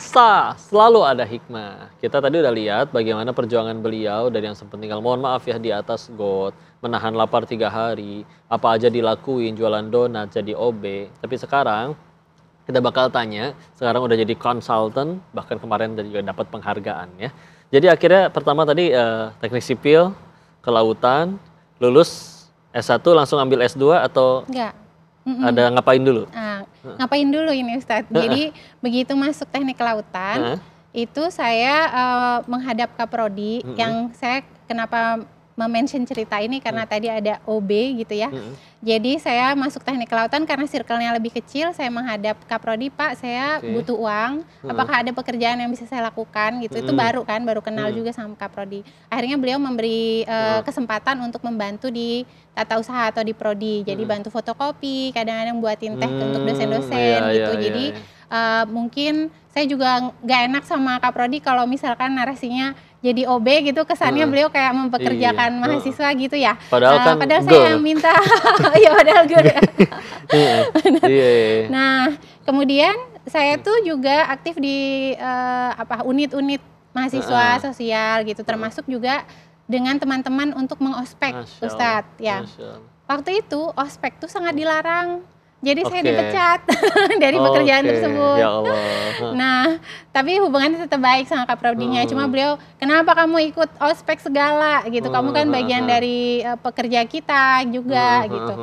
Kisah selalu ada hikmah. Kita tadi udah lihat bagaimana perjuangan beliau dari yang sempat tinggal, mohon maaf ya, di atas got, menahan lapar 3 hari, apa aja dilakuin, jualan donat, jadi OB. Tapi sekarang kita bakal tanya, sekarang udah jadi konsultan, bahkan kemarin juga dapat penghargaan ya. Jadi akhirnya pertama tadi teknik sipil, kelautan, lulus S1 langsung ambil S2 atau Enggak. ada ngapain dulu? Ngapain dulu ini Ustadz? Jadi begitu masuk teknik kelautan, itu saya menghadap Kaprodi, yang saya kenapa mention cerita ini karena tadi ada OB gitu ya. Jadi saya masuk teknik kelautan karena circle-nya lebih kecil, saya menghadap Kaprodi, Pak saya butuh uang, apakah ada pekerjaan yang bisa saya lakukan gitu. Itu baru kenal juga sama Kaprodi. Akhirnya beliau memberi kesempatan untuk membantu di tata usaha atau di prodi. Jadi bantu fotokopi, kadang-kadang buatin teh untuk dosen-dosen gitu. Jadi mungkin saya juga nggak enak sama Kaprodi kalau misalkan narasinya jadi OB gitu, kesannya beliau kayak mempekerjakan mahasiswa gitu ya. Padahal kan saya yang minta, ya padahal gue ya. Nah, kemudian saya tuh juga aktif di unit-unit mahasiswa sosial gitu, termasuk juga dengan teman-teman untuk mengospek, Ustadz. Ya, waktu itu ospek tuh sangat dilarang. Jadi saya dipecat dari pekerjaan tersebut. Ya Allah. Nah, tapi hubungannya tetap baik sama Kaprodinya. Cuma beliau, kenapa kamu ikut ospek segala gitu? Kamu kan bagian dari pekerja kita juga gitu.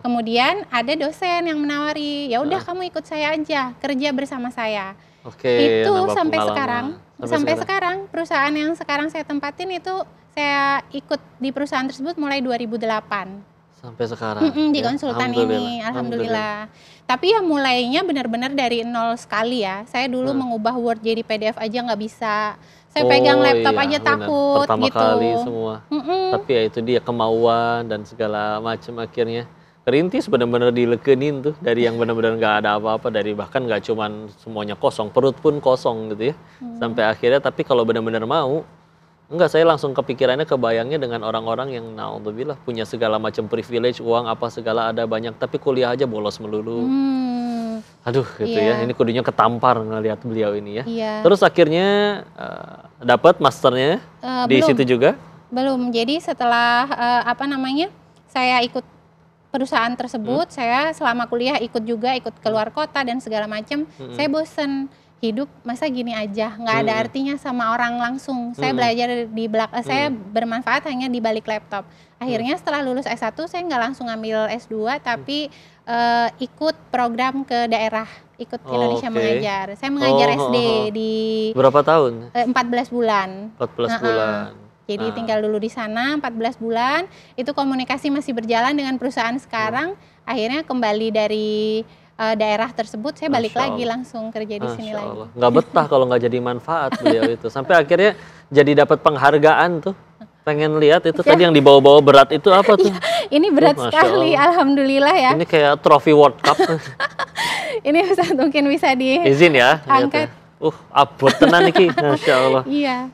Kemudian ada dosen yang menawari, ya udah kamu ikut saya aja, kerja bersama saya. Itu sampai sekarang perusahaan yang sekarang saya tempatin itu saya ikut di perusahaan tersebut mulai 2008. Sampai sekarang di konsultan ini, alhamdulillah. Tapi ya mulainya benar-benar dari nol sekali ya. Saya dulu mengubah Word jadi PDF aja nggak bisa. Saya pegang laptop aja takut. Pertama gitu. Kali semua. Tapi ya itu dia kemauan dan segala macam, akhirnya kerintis benar-benar dilekenin tuh, dari yang benar-benar nggak ada apa-apa, dari bahkan nggak cuman semuanya kosong, perut pun kosong gitu ya. Sampai akhirnya, tapi kalau benar-benar mau, enggak, saya langsung kepikirannya, kebayangnya dengan orang-orang yang naudzubillah punya segala macam privilege, uang apa segala ada banyak, tapi kuliah aja bolos melulu. Aduh gitu ya, ini kudunya ketampar ngelihat beliau ini ya. Terus akhirnya dapat masternya di situ juga? Belum, jadi setelah saya ikut perusahaan tersebut, saya selama kuliah ikut keluar kota dan segala macam, saya bosen. Hidup masa gini aja, nggak ada artinya sama orang langsung. Saya belajar di belakang, saya bermanfaat hanya di balik laptop. Akhirnya setelah lulus S1 saya nggak langsung ambil S2, tapi ikut program ke daerah, ikut Indonesia Mengajar. Saya mengajar SD di berapa tahun? 14 bulan. 14 bulan. Jadi tinggal dulu di sana 14 bulan. Itu komunikasi masih berjalan dengan perusahaan sekarang. Akhirnya kembali dari daerah tersebut, saya balik lagi langsung kerja di sini lagi. Nggak betah kalau nggak jadi manfaat beliau itu. Sampai akhirnya jadi dapat penghargaan tuh. Pengen lihat itu tadi yang dibawa-bawa berat itu apa tuh? Ini berat sekali, alhamdulillah ya. Ini kayak trofi World Cup. Ini mungkin bisa izin ya. Angkat. Abot tenan iki, Masya Allah. Iya.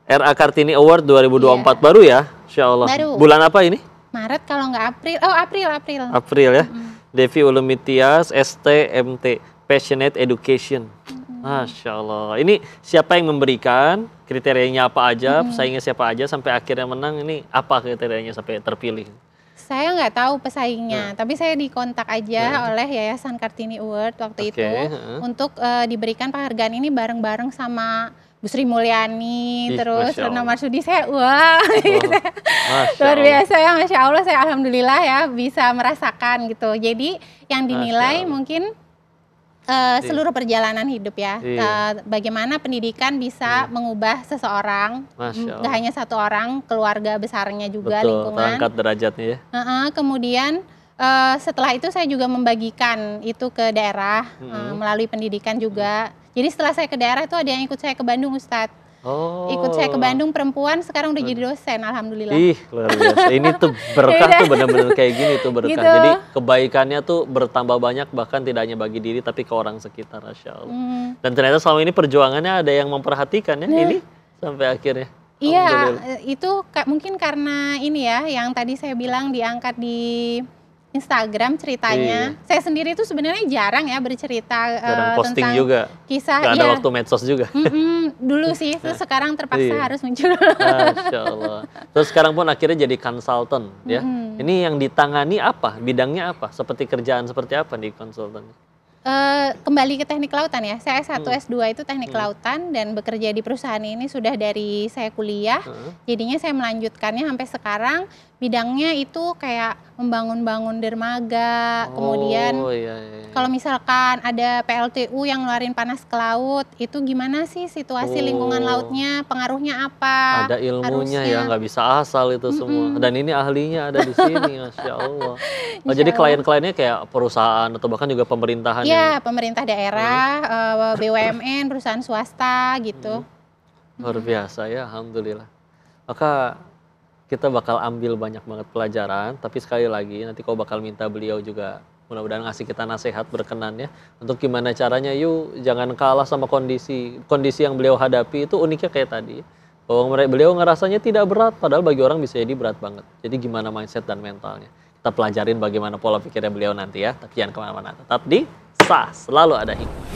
RA Kartini Award 2024 baru ya, Insya Allah. Baru. Bulan apa ini? Maret kalau nggak April. Oh, April. April ya. Devi Ulumitias, STMT, Passionate Education. Masya Allah. Ini siapa yang memberikan, kriterianya apa aja, pesaingnya siapa aja, sampai akhirnya menang, ini apa kriterianya sampai terpilih? Saya nggak tahu pesaingnya, tapi saya dikontak aja oleh Yayasan Kartini Award waktu itu untuk diberikan penghargaan ini bareng-bareng sama Bu Sri Mulyani, terus Retno Marsudi. Saya luar biasa ya, Masya Allah, saya alhamdulillah ya bisa merasakan gitu. Jadi yang dinilai mungkin seluruh perjalanan hidup ya, bagaimana pendidikan bisa mengubah seseorang, nggak hanya satu orang, keluarga besarnya juga, lingkungan. Terangkat derajatnya ya. Kemudian setelah itu saya juga membagikan itu ke daerah melalui pendidikan juga. Jadi setelah saya ke daerah itu ada yang ikut saya ke Bandung, Ustadz. Ikut saya ke Bandung, perempuan, sekarang udah jadi dosen, alhamdulillah. Ih, luar biasa. Ini tuh berkah tuh benar-benar kayak gini tuh berkah. Gitu. Jadi kebaikannya tuh bertambah banyak, bahkan tidak hanya bagi diri tapi ke orang sekitar, Masya Allah. Dan ternyata selama ini perjuangannya ada yang memperhatikan ya, ini sampai akhirnya. Iya, itu mungkin karena ini ya, yang tadi saya bilang diangkat di Instagram ceritanya. Saya sendiri itu sebenarnya jarang ya bercerita Jarang posting tentang juga. kisah. Gak ada waktu medsos juga. Dulu sih, terus sekarang terpaksa harus muncul. Masya Allah. Terus sekarang pun akhirnya jadi konsultan ya. Ini yang ditangani apa? Bidangnya apa? Seperti kerjaan seperti apa di konsultan? Kembali ke teknik kelautan ya. Saya S1 S2 itu teknik kelautan dan bekerja di perusahaan ini sudah dari saya kuliah. Jadinya saya melanjutkannya sampai sekarang. Bidangnya itu kayak membangun-bangun dermaga, kemudian kalau misalkan ada PLTU yang ngeluarin panas ke laut, itu gimana sih situasi lingkungan lautnya, pengaruhnya apa? Ada ilmunya ya, nggak bisa asal itu semua. Dan ini ahlinya ada di sini, Masya Allah. Jadi klien-kliennya kayak perusahaan atau bahkan juga pemerintahan? Iya, pemerintah daerah, BUMN, perusahaan swasta gitu. Luar biasa ya, Alhamdulillah. Maka kita bakal ambil banyak banget pelajaran, tapi sekali lagi nanti kau bakal minta beliau juga mudah-mudahan ngasih kita nasihat berkenan ya, untuk gimana caranya yuk jangan kalah sama kondisi yang beliau hadapi. Itu uniknya kayak tadi, bahwa beliau ngerasanya tidak berat, padahal bagi orang bisa jadi berat banget. Jadi gimana mindset dan mentalnya, kita pelajarin bagaimana pola pikirnya beliau nanti ya, tapi jangan kemana-mana, tetap di SAS, selalu ada hikmah.